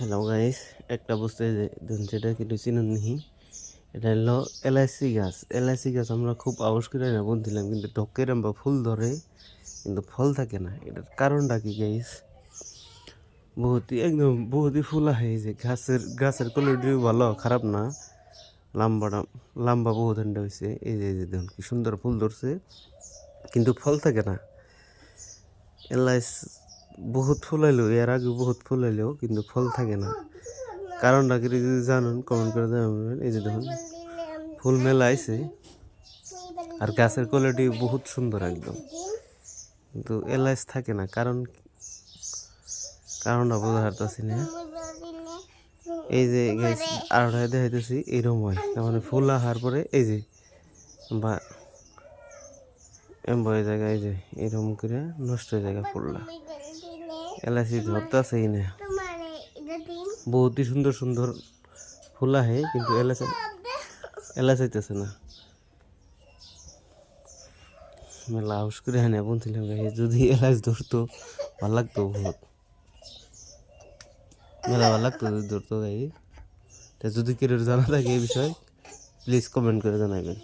Hello guys, একটা বুঝতে দেন যেটা কিন্তু চিনুন নিহি, এটা হলো এলআইসি গাছ। এলআইসি গাছ আমরা খুব আওয়াজ করে না বলছিলাম, কিন্তু ঢকের আমরা ফুল ধরে কিন্তু ফল থাকে না। এটার কারণটা কি গাইস? বহুতই ফুল আহে। এই যে গাছের কোয়ালিটি ভালো, খারাপ না। লাম্বাটা লম্বা বহুত এন্ড হয়েছে। এই যে দেখুন কি সুন্দর ফুল ধরছে, কিন্তু ফল থাকে না। এলাইচ বহুত ফুল আইলো, এর আগে বহুত ফুল আইলেও কিন্তু ফল থাকে না। কারণটা কি যদি জানুন কমেন্ট করে জানাবেন। এই যে দেখুন ফুল মেলা আইছে, আর গাছের কোয়ালিটি বহুত সুন্দর একদম, কিন্তু এলাইচ থাকে না। কারণটা বোঝা পারতেছি না। এই যে গাছ আরোটা দেখাইতেছি এইরকম হয়, তার মানে ফুল আহার পরে এই যে বা এমবয় জায়গায় যে এরকম করে নষ্ট হয়ে যায় ফুলটা। এলাচি ধরতেছেই না। বহুতই সুন্দর সুন্দর ফুল আহে, কিন্তু এলাচ হইতেছে না। মেলা হাউস করে হ্যাঁ বলছিলাম যদি এলাচ ধরতো ভালো লাগতো, বহুত মেলা ভালো লাগতো যদি ধরতো গাই। যদি কেউ জানা থাকে এই বিষয়ে প্লিজ কমেন্ট করে জানাবেন।